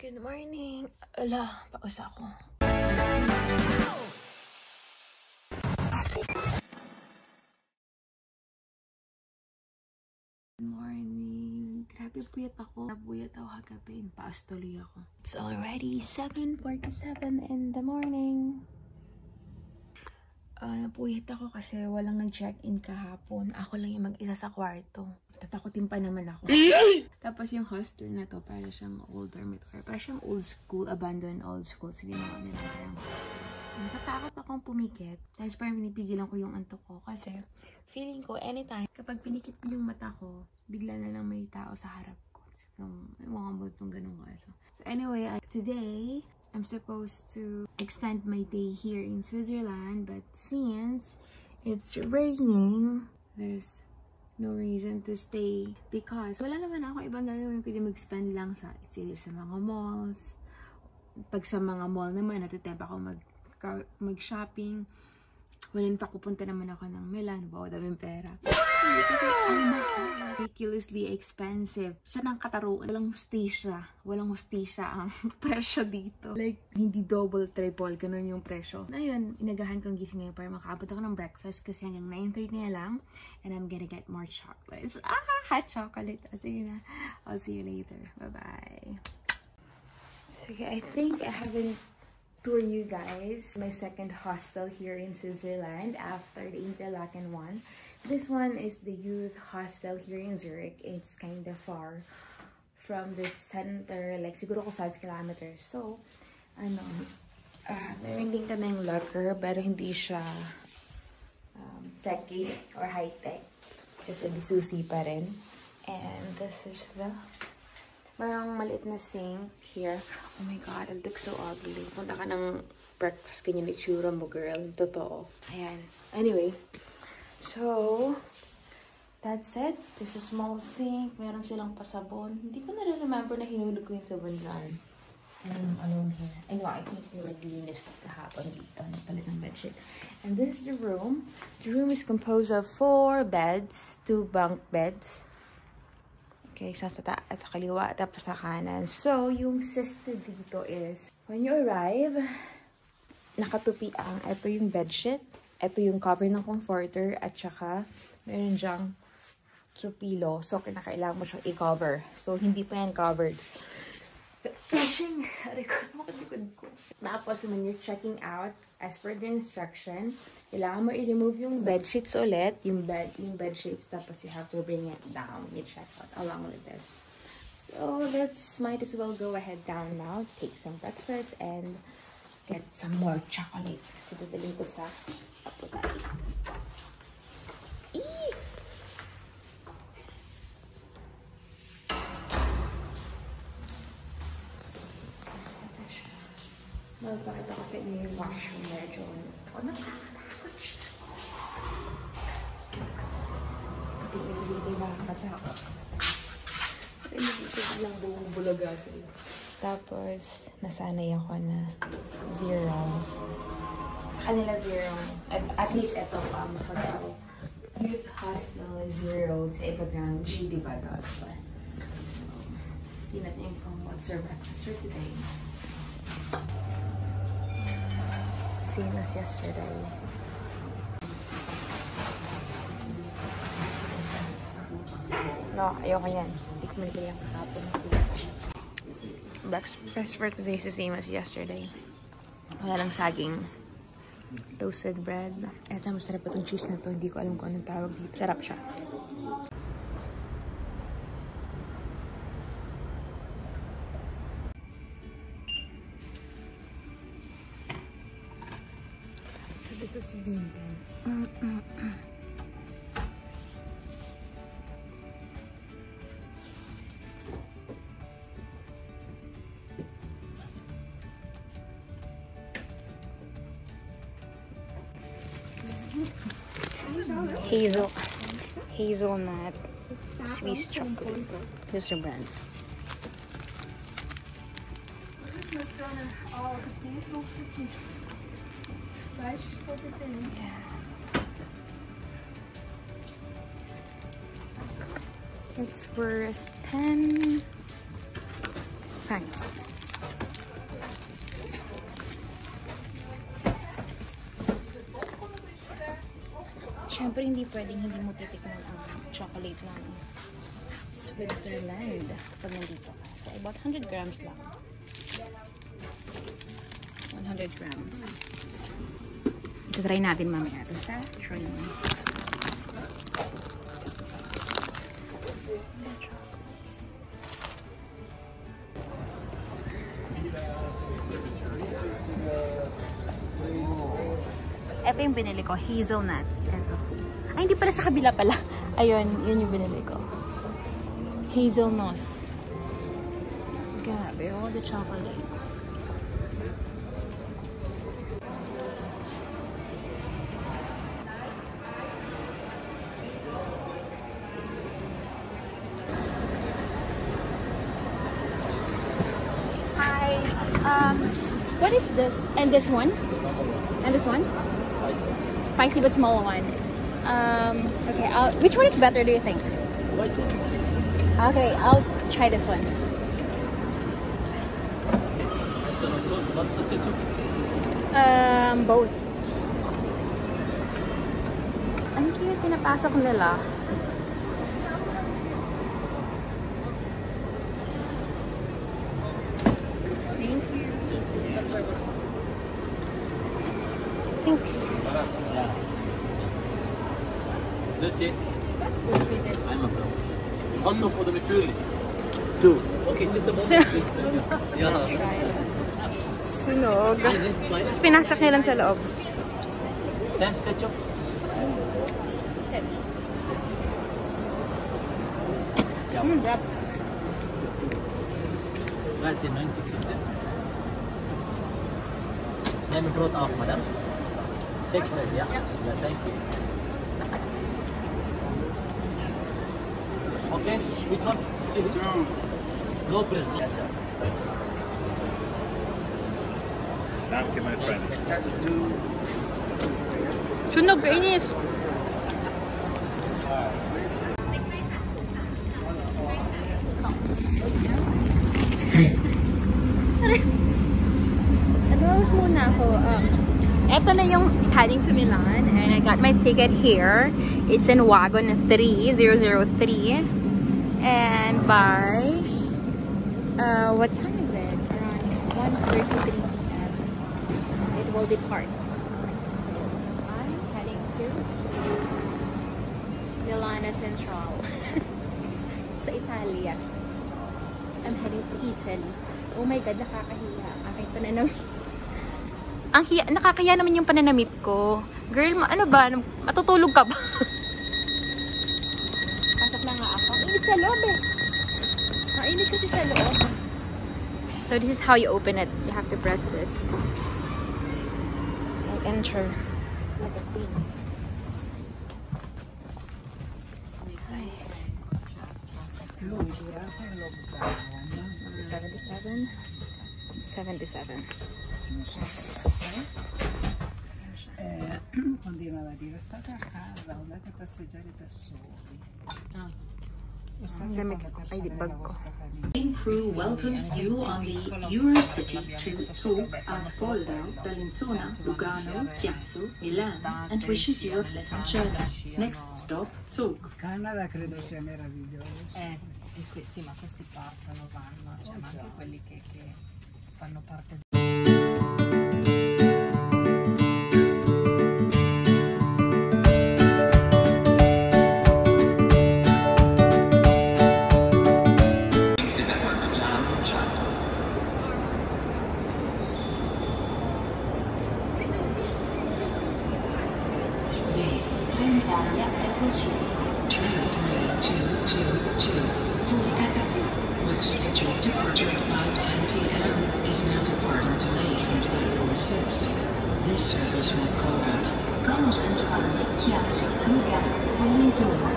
Good morning. Ala, paus ako. Good morning. Grabe puyat ako. Nabuyat ako kagabi. Paus tuloy ako. It's already 7:47 in the morning. Napuyat ako kasi walang nag-check-in kahapon. Ako lang yung mag-isa sa kwarto. Tatakotin pa naman ako. Tapos yung hostel na to, para siyang old dormitory. Para siyang old school, abandoned old school. So, ginawa nila parang hostel. Natatakot akong pumikit. Tapos parang pinipigilan ko yung antok ko. Kasi feeling ko anytime, kapag pinikit ko yung mata ko, bigla na lang may tao sa harap ko. So, may mga multong ganun kaso. So anyway, today, I'm supposed to extend my day here in Switzerland. But since it's raining, there's no reason to stay because wala naman ako ibang gagawin, kundi mag-spend lang sa it's either sa mga malls. Pag sa mga mall naman natitip ako mag-shopping. Walang pa pupunta naman ako ng Milan, wow, daming pera. Ridiculously expensive. Saan ang kataruan? Walang hustisya ang presyo dito. Like, hindi double, triple, ganun yung presyo. Ayun, inagahan kong gising ngayon para makaabot ako ng breakfast kasi hanggang 9:30 na lang. And I'm gonna get more chocolates. Hot chocolate. Sige na. I'll see you later. Bye-bye. Sige, I think I haven't tour you guys my second hostel here in Switzerland after the Interlaken one. This one is the youth hostel here in Zurich. It's kind of far from the center, like siguro ko 5 kilometers. So, meron din kaming locker pero hindi siya techy or high-tech. Kasi susi pa rin. And this is the parang maliit na sink here. Oh my god, it looks so ugly. Punta ka ng breakfast, ganyan itsura mo, girl. Totoo. Ayan. Anyway, so, that's it. There's a small sink. Meron silang pasabon. Hindi ko na-remember na hinulog ko yung sabon saan. I'm alone here. I know, I think naglinis kahapon dito. Nagpalit ng bedsheet. And this is the room. The room is composed of 4 beds, 2 bunk beds. Okay, isa sa at kaliwa, tapos sa kanan. So, yung system dito is, when you arrive, nakatupi ang, ito yung bedsheet, ito yung cover ng comforter, at saka, meron dyang pillow. So, kinakailangan mo siyang i-cover. So, hindi pa yan covered. Likod ko. Tapos, when you're checking out, as per the instruction, kailangan mo i-remove yung bedsheets ulit, yung bedsheets, tapos you have to bring it down. You check out along with this. So, might as well go ahead down now, take some breakfast, and get some more chocolate. So, dadalhin ko sa Apotheke. Magpakita ko sa inyo yung washroom medyo. Nakakatakot siya. Hindi nakakatakot. Hindi lang buong bulaga sa'yo. Tapos, nasanay ako na 0. Sa kanila 0. At least ito pa. Pag youth hostel 0. Sa iba ng G, diba? So, tinatin kung what's our breakfast for today. Same as yesterday. No, ayoko yan. Tikman ko lang kahapon. Breakfast for today is the same as yesterday. Wala lang saging. Toasted bread. Eto, masarap itong cheese na to. Hindi ko alam kung anong tawag dito. Sarap siya. This is vegan. Hazelnut Swiss chocolate. Here's the brand. It's worth 10 francs. Siyempre, hindi pwedeng hindi mo titikman ang chocolate ng Switzerland pag nandito ka. So, I bought 100 grams lang. 100 grams. Ito try natin mamaya. Ito sa train. Ito yung binili ko. Hazelnut. Ito. Ay, hindi pala sa kabila pala. Ayun, yun yung binili ko. Hazelnuts. Grabe, oh, the chocolate. Hi. What is this? And this one? And this one? Spicy but small one. Okay, which one is better, do you think? White one. Okay, I'll try this one. Sauce, mustard, ketchup. Both. Ang cute, pinapasok nila. Thank you. Thanks. Yeah. That's it. I'm a pro. Hot dog for the McFlurry. 2. Okay, just a moment. Yeah. Sunog. Tapos pinasok niya lang sa loob. Sam, ketchup. Wrap. That's it, 960. Name brought off, madam. Take that, yeah? Yeah, thank you. Okay, which one? 2. No bread. Thank you, my friend. Sunog, kainis. Advance muna ako. Eto na yung heading to Milan, and I got my ticket here. It's in Wagon 3003, and by what time is it? Around 1:33 p.m. it will depart. So I'm heading to Milano Central. Sa Italia. I'm heading to Italy. Oh my God, nakakahiya. Aking pananamit. Ang hiya, nakakaya naman yung pananamit ko. Girl, ano ba? Matutulog ka ba? Pasok na nga ako. Init sa loob eh. Mainit kasi sa loob. So this is how you open it. You have to press this. Like enter. Like a queen. 77. 77. Continuava a dire, state a casa, andate a passeggiare da soli. Train crew welcomes you on the Eurocity to Zug at Fulda, Bellinzona, Lugano, Chiasso, Milan, and wishes you a pleasant journey. Next stop, Zug. Canada credo sia meraviglioso. Sì, ma questi partono, vanno, cioè, ma anche quelli che fanno parte with scheduled departure at 5:10 p.m. is now departing delayed from platform 6. This service will call at Ramo Centrale, Chiasso, Lugano, Bellinzona,